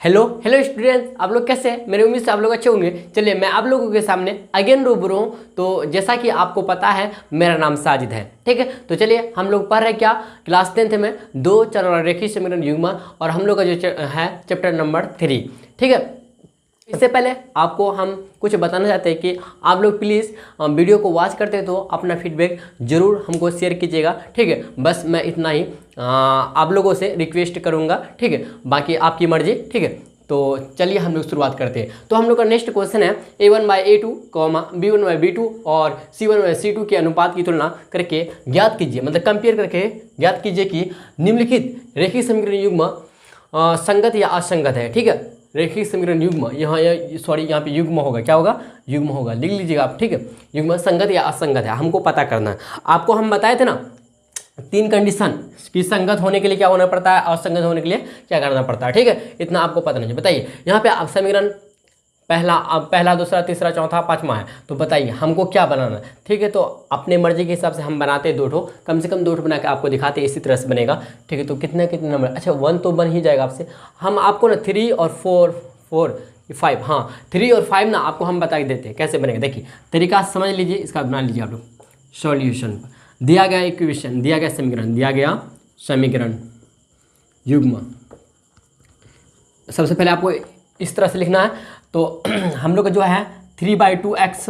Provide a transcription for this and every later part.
Hello hello students, आप लोग कैसे हैं? मेरी उम्मीद से आप लोग अच्छे होंगे। चलिए मैं आप लोगों के सामने अगेन रूबरू हूँ। तो जैसा कि आपको पता है मेरा नाम साजिद है, ठीक है। तो चलिए हम लोग पढ़ रहे हैं क्या, क्लास 10th में दो चर और रेखीय समीकरण युग्म, और हम लोग का जो है चैप्टर नंबर 3, ठीक है। इससे पहले आपको हम कुछ बताना चाहते हैं कि आप लोग प्लीज़ वीडियो को वॉच करते तो अपना फीडबैक ज़रूर हमको शेयर कीजिएगा, ठीक है। बस मैं इतना ही आप लोगों से रिक्वेस्ट करूंगा, ठीक है। बाकी आपकी मर्जी, ठीक है। तो चलिए हम लोग शुरुआत करते हैं। तो हम लोग का नेक्स्ट क्वेश्चन है a1/a2, b1/b2 और c1/c2 के अनुपात की तुलना करके ज्ञात कीजिए, मतलब कंपेयर करके ज्ञात कीजिए कि निम्नलिखित रेखीय समीकरण युग्म संगत या असंगत है, ठीक है। रेखीय समीकरण युग्म यहाँ पे युग्म होगा, क्या होगा, युग्म होगा, लिख लीजिएगा आप, ठीक है। युग्म संगत या असंगत है, हमको पता करना है। आपको हम बताए थे ना 3 कंडीशन कि संगत होने के लिए क्या होना पड़ता है, असंगत होने के लिए क्या करना पड़ता है, ठीक है। इतना आपको पता नहीं है। बताइए यहाँ पे आप समीकरण पहला दूसरा तीसरा चौथा पांचवा है, तो बताइए हमको क्या बनाना है, ठीक है। तो अपने मर्जी के हिसाब से हम बनाते हैं 2 ठो, कम से कम 2 ठो बना के आपको दिखाते हैं, इसी तरह से बनेगा, ठीक है। तो कितने नंबर, अच्छा 1 तो बन ही जाएगा आपसे। हम आपको ना 3 और 5, हाँ 3 और 5 ना आपको हम बता देते हैं कैसे बनेगा। देखिए तरीका समझ लीजिए, इसका बना लीजिए आप लोग। सॉल्यूशन दिया गया इक्वेशन, दिया गया समीकरण युग्म, सबसे पहले आपको इस तरह से लिखना है। तो हम लोग का जो है 3/2x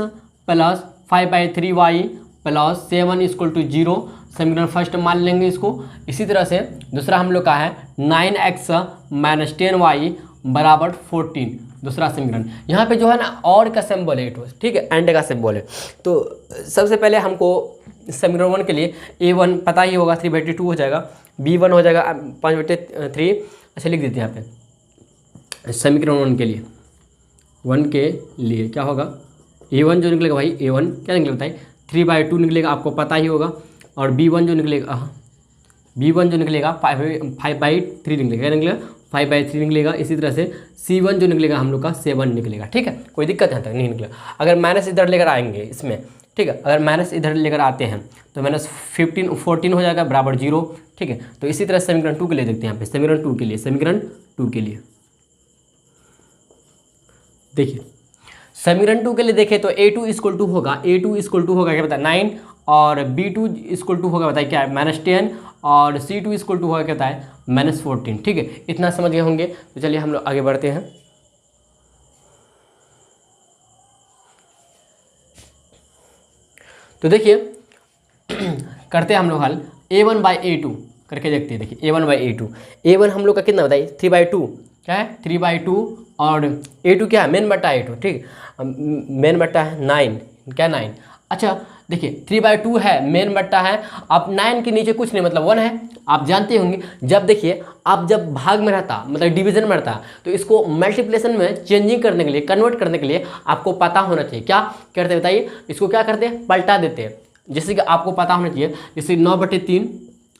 प्लस 5/3y प्लस 7 = 0 समीकरण फर्स्ट मान लेंगे इसको। इसी तरह से दूसरा हम लोग का है 9x - 10y = 14, दूसरा समीकरण। यहाँ पे जो है ना और का सिंबल है, ठीक है, एंड का सिंबल है। तो सबसे पहले हमको समीकरण 1 के लिए a1 पता ही होगा, 3/2 हो जाएगा, b1 हो जाएगा 5/3। अच्छा लिख देते हैं यहाँ पे समीकरण 1 के लिए क्या होगा, a1 जो निकलेगा भाई, a1 क्या निकलेगा बताइए, 3/2 निकलेगा, आपको पता ही होगा। और b1 जो निकलेगा 5/3 निकलेगा, क्या निकलेगा, 5/3 निकलेगा। इसी तरह से c1 जो निकलेगा हम लोग का 7 निकलेगा, ठीक है। कोई दिक्कत यहाँ तक नहीं निकलेगा। अगर माइनस इधर लेकर आएंगे इसमें, ठीक है, अगर माइनस इधर लेकर आते हैं तो -14 हो जाएगा बराबर 0, ठीक है। तो इसी तरह समीकरण 2 के लिए देखते हैं यहाँ पे, समीकरण 2 के लिए देखिए, समीकरण 2 के लिए देखें तो a2 = होगा, क्या बताया 9, और b2 = होगा बताइए क्या है, -10, और c2 = होगा क्या बताया -14, ठीक है। इतना समझ गए होंगे। तो चलिए हम लोग आगे बढ़ते हैं। तो देखिए करते हैं हम लोग हल a1/a2 करके देखते हैं। देखिए a1 हम लोग का कितना बताइए, 3/2, क्या है 3/2, और a2 क्या है, मेन बट्टा a2, ठीक, मेन बट्टा है 9, क्या 9। अच्छा देखिए 3/2 है, मेन बट्टा है, अब 9 के नीचे कुछ नहीं, मतलब 1 है। आप जानते होंगे जब देखिए आप जब भाग में रहता, मतलब डिवीजन में रहता, तो इसको मल्टीप्लिकेशन में चेंजिंग करने के लिए, कन्वर्ट करने के लिए आपको पता होना चाहिए। क्या करते हैं बताइए, इसको क्या करते हैं, पलटा देते हैं। जैसे कि आपको पता होना चाहिए, जैसे 9/3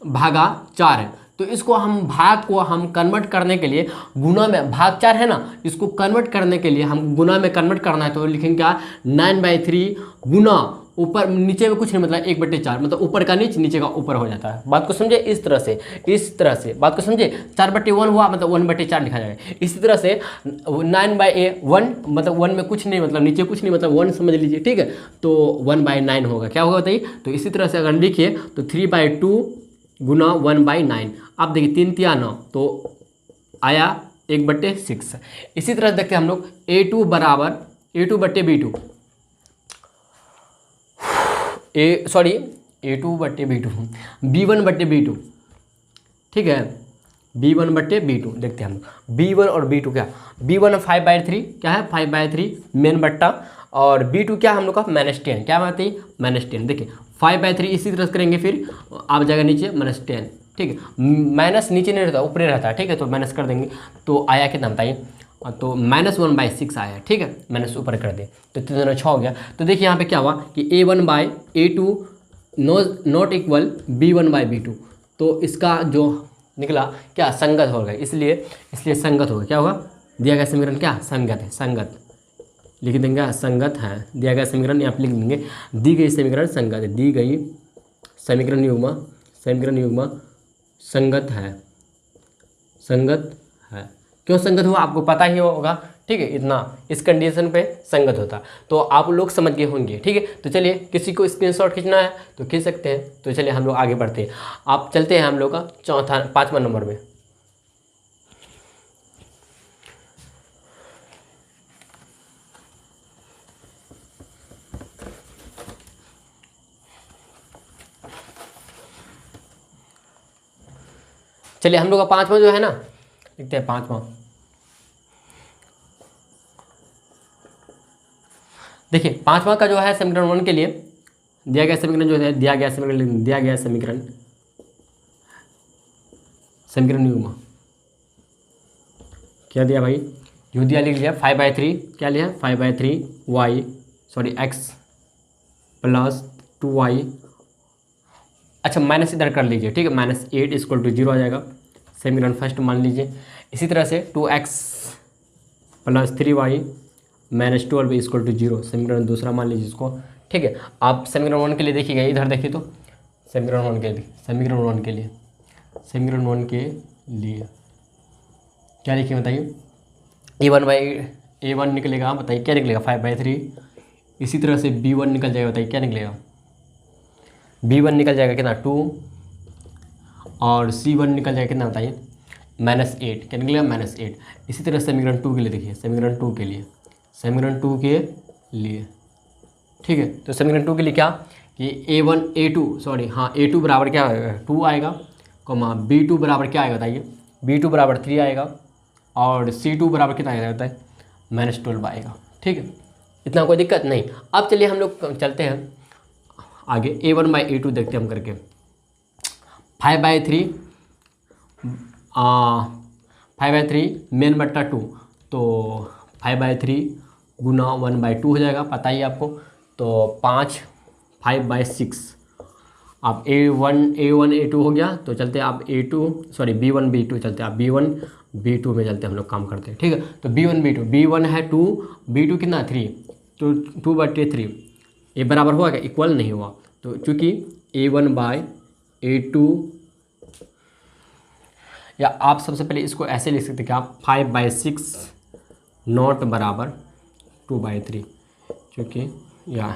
भागा 4 है, तो इसको हम भाग को हम कन्वर्ट करने के लिए गुना में, भाग 4 है ना, इसको कन्वर्ट करने के लिए हम गुना में कन्वर्ट करना है। तो लिखेंगे क्या, 9/3 गुना ऊपर नीचे में कुछ नहीं, मतलब 1/4, मतलब ऊपर का नीचे का ऊपर हो जाता है। बात को समझे, इस तरह से बात को समझे। 4/1 हुआ मतलब 1/4 लिखा जाएगा। इसी तरह से 9/1 मतलब 1 में कुछ नहीं, मतलब नीचे कुछ नहीं, मतलब 1 समझ लीजिए, ठीक है। तो 1/9 होगा, क्या होगा बताइए। तो इसी तरह से अगर लिखिए तो 3/2 गुना 1/9, आप देखिए 3 × 9 तो आया 1/6। इसी तरह देखते हैं हम लोग a2 बराबर a2/b2, a2/b2 b1/b2, ठीक है, b1/b2 देखते हैं हम लोग। b1 और b2 क्या, b1 5/3, क्या है 5/3 मेन बट्टा, और b2 क्या हम लोग का -10, क्या बात है -10। देखिए 5/3 इसी तरह से करेंगे, फिर आप जाएगा नीचे -10, ठीक है। माइनस नीचे नहीं रहता, ऊपर रहता है, ठीक है। तो माइनस कर देंगे तो आया कितना बताइए, तो -1/6 आया, ठीक है, माइनस ऊपर कर दे तो 3 6 हो गया। तो देखिए यहाँ पे क्या हुआ कि a1/a2 नॉट इक्वल b1/b2, तो इसका जो निकला क्या, संगत होगा, इसलिए संगत होगा, क्या होगा, दिया गया समीकरण क्या, संगत है, संगत लिख देंगे, संगत है, दिया गया समीकरण यहाँ पे लिख देंगे, दी गई समीकरण संगत है, दी गई समीकरण युग्म संगत है, क्यों संगत हुआ आपको पता ही होगा, ठीक है, इतना इस कंडीशन पे संगत होता, तो आप लोग समझ गए होंगे, ठीक है। तो चलिए किसी को स्क्रीनशॉट खींचना है तो खींच सकते हैं। तो चलिए हम लोग आगे बढ़ते हैं। आप चलते हैं हम लोग का 5वां नंबर में। चलिए हम लोग का 5वां जो है ना, लिखते हैं 5वां। देखिए 5वां का जो है समीकरण 1 के लिए दिया गया समीकरण जो है, समीकरण युग्म क्या दिया भाई, यू दिया, लिख लिया 5/3, क्या लिया 5/3 y x प्लस 2y, अच्छा माइनस इधर कर लीजिए, ठीक है, -8 = 0 आ जाएगा, समीकरण फर्स्ट मान लीजिए। इसी तरह से 2x प्लस 3y -12 = 0, समीकरण दूसरा मान लीजिए इसको, ठीक है। आप समीकरण 1 के लिए देखिएगा, इधर देखिए तो समीकरण 1 के लिए क्या लिखिए बताइए, a1 निकलेगा, बताइए क्या निकलेगा 5/3। इसी तरह से b1 निकल जाएगा, बताइए क्या निकलेगा, b1 निकल जाएगा कितना 2, और c1 निकल जाएगा कितना बताइए -8, क्या निकलेगा -8। इसी तरह समीकरण 2 के लिए देखिए, समीकरण 2 के लिए, ठीक है। तो समीकरण 2 के लिए क्या कि a2 बराबर क्या आएगा 2 आएगा, b2 बराबर क्या आएगा बताइए, b2 बराबर 3 आएगा, और c2 बराबर कितना आएगा बताइए -12 आएगा, ठीक है। इतना कोई दिक्कत नहीं। अब चलिए हम लोग चलते हैं आगे, a1/a2 देखते हैं हम करके। 5/3 मेन बट्टा 2, तो 5/3 गुना 1/2 हो जाएगा, पता ही आपको। तो 5/6 आप a1 a2 हो गया। तो चलते हैं आप b1 b2 चलते हैं, आप b1 b2 में चलते हैं, हम लोग काम करते हैं, ठीक है। तो b1 b2, b1 है 2, b2 कितना 3, तो 2/3 ये बराबर हुआ क्या, इक्वल नहीं हुआ। तो चूँकि a1/a2, या आप सबसे पहले इसको ऐसे लिख सकते हैं कि आप 5/6 नॉट बराबर 2/3, क्योंकि या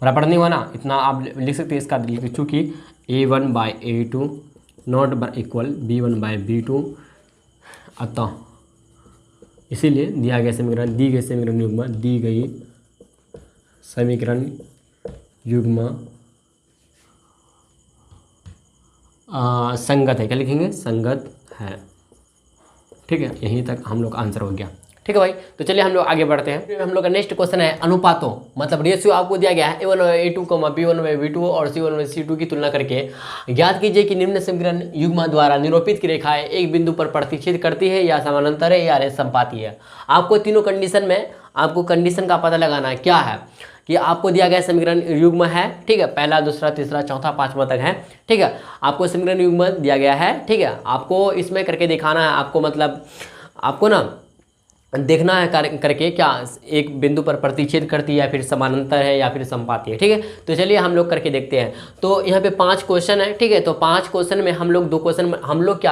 बराबर नहीं हुआ ना, इतना आप लिख सकते हैं इसका, चूँकि a1/a2 नॉट इक्वल b1/b2, अतः इसीलिए दी गई समीकरण युग्म संगत है, क्या लिखेंगे संगत है, ठीक है। यहीं तक हम लोग का आंसर हो गया, ठीक है भाई। तो चलिए हम लोग आगे बढ़ते हैं। हम लोग का नेक्स्ट क्वेश्चन है अनुपातों, मतलब रेशियो आपको दिया गया है a1/a2, b1/b2 और c1/c2 की तुलना करके ज्ञात कीजिए कि निम्न समीकरण युग्म द्वारा निरूपित की रेखाएं एक बिंदु पर प्रतिच्छेद करती है, या समानांतर है, या समपाती है। आपको तीनों कंडीशन में आपको कंडीशन का पता लगाना है, क्या है कि आपको दिया गया समीकरण युग्म है, ठीक है, पहला दूसरा तीसरा चौथा पांचवा तक है, ठीक है। आपको समीकरण युग्म दिया गया है, ठीक है, आपको इसमें करके दिखाना है, आपको मतलब आपको ना देखना है करके क्या एक बिंदु पर प्रतिच्छेद करती है, या फिर समानांतर है, या फिर समपाती है, ठीक है। तो चलिए हम लोग करके देखते हैं। तो यहाँ पे 5 क्वेश्चन है, ठीक है। तो 5 क्वेश्चन में हम लोग 2 क्वेश्चन,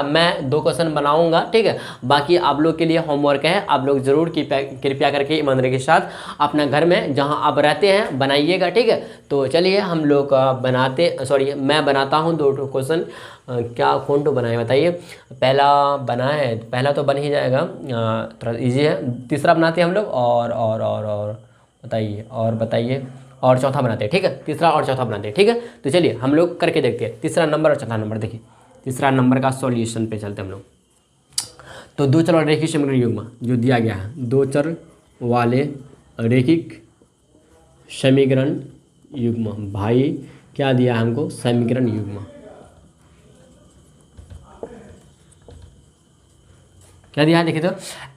मैं 2 क्वेश्चन बनाऊंगा, ठीक है। बाकी आप लोग के लिए होमवर्क है, आप लोग जरूर कृपया करके ईमानदारी के साथ अपना घर में जहाँ आप रहते हैं बनाइएगा, ठीक है। तो चलिए हम लोग मैं बनाता हूँ 2 क्वेश्चन। क्या कौन तो बनाए बताइए, पहला तो बन ही जाएगा, थोड़ा इजी है। तीसरा बनाते हैं हम लोग, और बताइए और चौथा बनाते हैं, ठीक है। तीसरा और चौथा बनाते हैं, ठीक है। तो चलिए हम लोग करके देखते हैं तीसरा नंबर और चौथा नंबर। देखिए तीसरा नंबर का सॉल्यूशन पे चलते हैं हम लोग। तो 2 चर रेखिक समीकरण युग्म जो दिया गया है, 2 चर वाले रेखिक समीकरण युग्म, भाई क्या दिया है हमको, समीकरण युग्म क्या दिया है, देखिए तो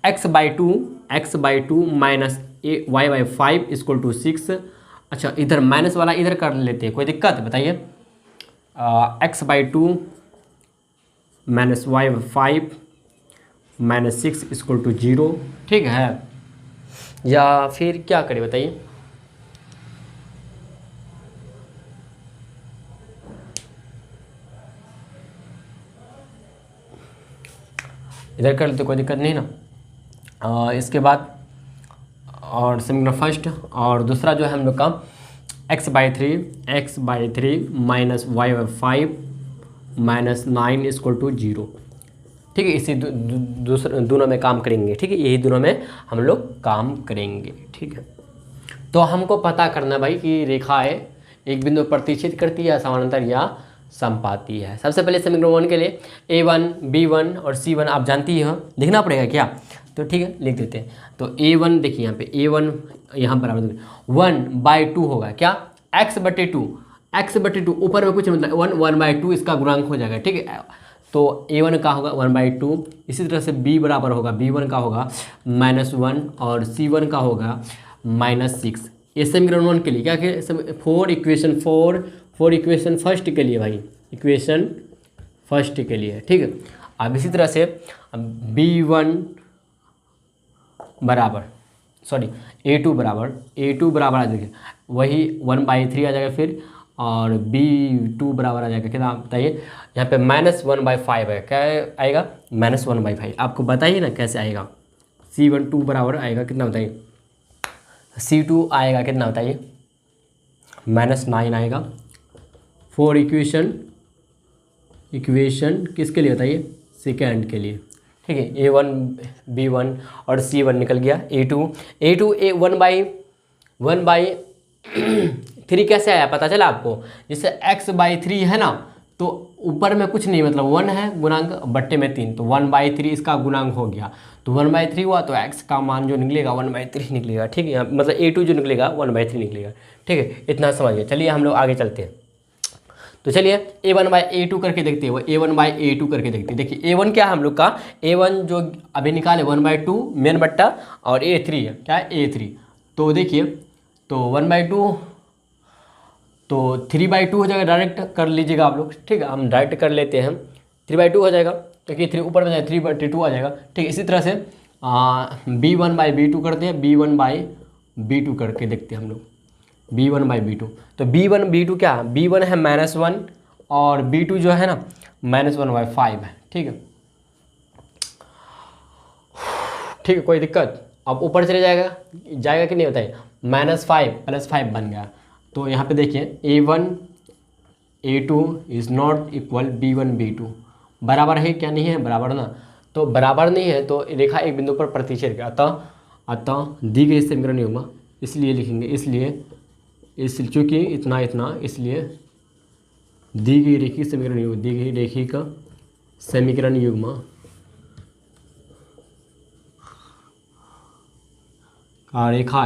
x/2 माइनस y/5 = 6। अच्छा इधर माइनस वाला इधर कर लेते हैं, कोई दिक्कत है बताइए। x/2 माइनस y/5 माइनस 6 = 0, ठीक है। या फिर क्या करें बताइए, इधर कर लेते कोई दिक्कत नहीं ना। इसके बाद और समीकरण फर्स्ट और दूसरा जो है हम लोग का x/3 minus y/5 minus 9 equal to 0। ठीक है, इसी दूसरे दोनों में काम करेंगे। ठीक है, यही दोनों में हम लोग काम करेंगे। ठीक है, तो हमको पता करना भाई कि रेखाएं एक बिंदु प्रतिच्छेद करती है, समानांतर या समपाती है। सबसे पहले समीकरण 1 के लिए a1 b1 और c1 आप जानती ही हो, लिखना पड़ेगा क्या? तो ठीक है, लिख देते हैं। तो a1 देखिए यहाँ पे a1 यहाँ बराबर 1/2 होगा क्या? x/2 ऊपर में कुछ मतलब 1/2 इसका गुणांक हो जाएगा। ठीक है, तो a1 का होगा 1/2। इसी तरह से b बराबर होगा, b1 का होगा -1 और c1 का होगा -6। ये समीकरण 1 के लिए क्या कि फोर इक्वेशन फर्स्ट के लिए भाई, इक्वेशन फर्स्ट के लिए। ठीक है, अब इसी तरह से b1 बराबर a2 बराबर आ जाएगा वही 1/3 आ जाएगा फिर, और b2 बराबर आ जाएगा कितना बताइए? यहाँ पे -1/5 है, क्या आएगा? -1/5। आपको बताइए ना कैसे आएगा। c12 बराबर आएगा कितना बताइए? c2 आएगा कितना बताइए? -9 आएगा। 4 इक्वेशन किसके लिए बताइए? सेकेंड के लिए। ठीक है, a1 b1 और c1 निकल गया। a2 1/3 कैसे आया पता चला आपको? जैसे x/3 है ना, तो ऊपर में कुछ नहीं मतलब 1 है गुणांक, बट्टे में 3, तो 1/3 इसका गुणांक हो गया। तो 1/3 हुआ तो x का मान जो निकलेगा 1/3 निकलेगा। ठीक है, मतलब a2 जो निकलेगा 1/3 निकलेगा। ठीक है, इतना समझिए। चलिए हम लोग आगे चलते हैं। तो चलिए a1/a2 करके देखते हैं, वो a1/a2 करके देखते हैं। देखिए a1 क्या है हम लोग का? a1 जो अभी निकाले 1/2 मेन बट्टा और a3 है क्या? a3। तो देखिए तो 1/2 तो 3/2 हो जाएगा, डायरेक्ट कर लीजिएगा आप लोग। ठीक है, हम डायरेक्ट कर लेते हैं। 3/2 हो जाएगा, क्योंकि 3 ऊपर में जाए 3/2 आ जाएगा। ठीक है, इसी तरह से b1/b2 करते हैं, b1/b2 करके देखते हैं हम लोग, b1/b2। तो b1/b2 क्या है? b1 है -1 और b2 जो है ना -1/5 है। ठीक है, ठीक है, कोई दिक्कत? अब ऊपर चले जाएगा कि नहीं बताइए? -5 + 5 बन गया। तो यहाँ पे देखिए a1/a2 is not equal b1/b2। बराबर है क्या? नहीं है बराबर ना। तो बराबर नहीं है तो रेखा एक बिंदु पर प्रतिच्छेद कर, अतः दी गई समीकरण युग्म इसलिए लिखेंगे, इस चूँकि इतना इसलिए दी गई रेखिक समीकरण युग्म का रेखा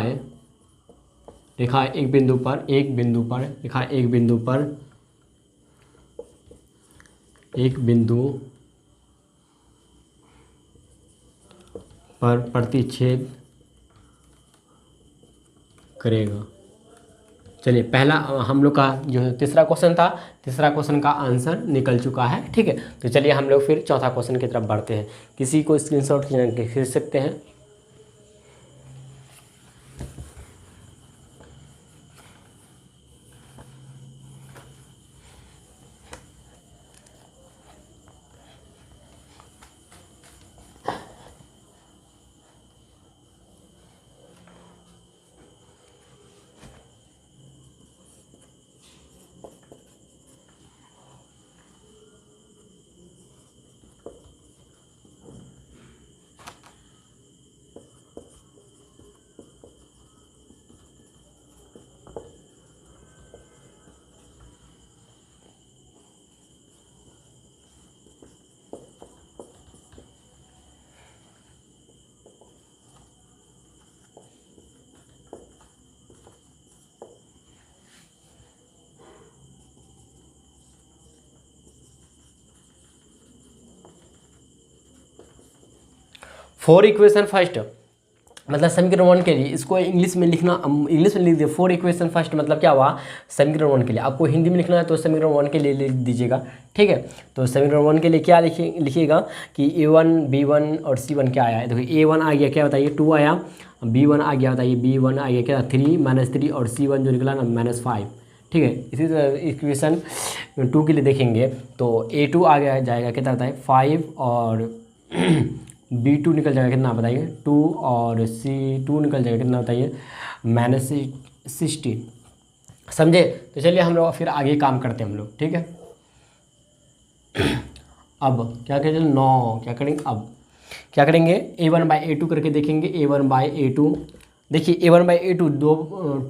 एक बिंदु पर प्रतिच्छेद करेगा। चलिए, पहला हम लोग का जो तीसरा क्वेश्चन था, तीसरा क्वेश्चन का आंसर निकल चुका है। ठीक है, तो चलिए हम लोग फिर चौथा क्वेश्चन की तरफ बढ़ते हैं। किसी को स्क्रीनशॉट खींच सकते हैं। फोर इक्वेशन फर्स्ट मतलब समीकरण 1 के लिए, इसको इंग्लिश में लिख दिए। 4 इक्वेशन फर्स्ट मतलब क्या हुआ? समीकरण 1 के लिए। आपको हिंदी में लिखना है तो समीकरण 1 के लिए लिख दीजिएगा। ठीक है, तो समीकरण 1 के लिए क्या लिखिएगा कि a1 b1 और c1 क्या आया है? देखिए a1 आ गया क्या बताइए? 2 आया। b1 आ गया बताइए? b1 आ गया क्या? 3 -3 और c1 जो निकला ना -5। ठीक है, इसी तरह इक्वेशन 2 के लिए देखेंगे तो a2 आ गया जाएगा कितना बताइए? 5 और B2 निकल जाएगा कितना बताइए, 2 और C2 निकल जाएगा कितना बताइए, -16। समझे। तो चलिए हम लोग फिर आगे काम करते हैं हम लोग, ठीक है। अब क्या करेंगे, 9 क्या करेंगे, अब क्या करेंगे, A1/A2 करके देखेंगे। A1/A2 देखिए, A1/A2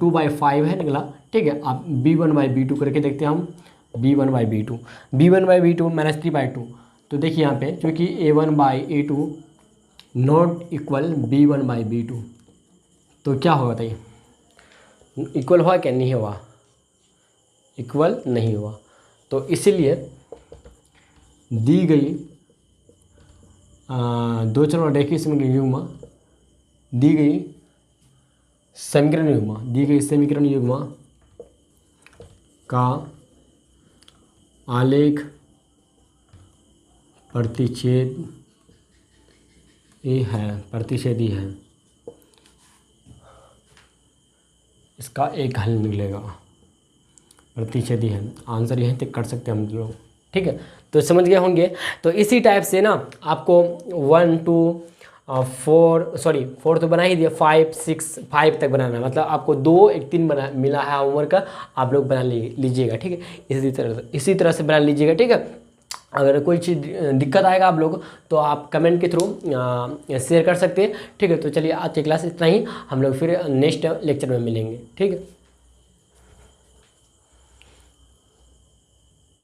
2/5 है निकला, ठीक है। अब B1/B2 करके देखते हैं हम, B1/B2 -3/2। तो देखिए यहाँ पे क्योंकि A1/A2 नॉट इक्वल B1/B2, तो क्या होगा बताइए, इक्वल हुआ क्या, नहीं हुआ, इक्वल नहीं हुआ। तो इसीलिए दी गई दो चर और रेखीय समीकरण युग्म दी गई समीकरण युग्म का आलेख प्रतिच्छेदी है, इसका एक हल निकलेगा, प्रतिच्छेदी है। आंसर यहीं तक कर सकते हैं हम लोग, ठीक है। तो समझ गए होंगे। तो इसी टाइप से ना आपको 1 2 4 तो बना ही दिया, 5 6 5 तक बनाना है। मतलब आपको 2 1 3 बना मिला है होमवर्क का, आप लोग बना लीजिएगा, ठीक है। इसी तरह से बना लीजिएगा, ठीक है। अगर कोई चीज़ दिक्कत आएगा आप लोग तो आप कमेंट के थ्रू शेयर कर सकते हैं, ठीक है। तो चलिए आज की क्लास इतना ही, हम लोग फिर नेक्स्ट लेक्चर में मिलेंगे, ठीक है।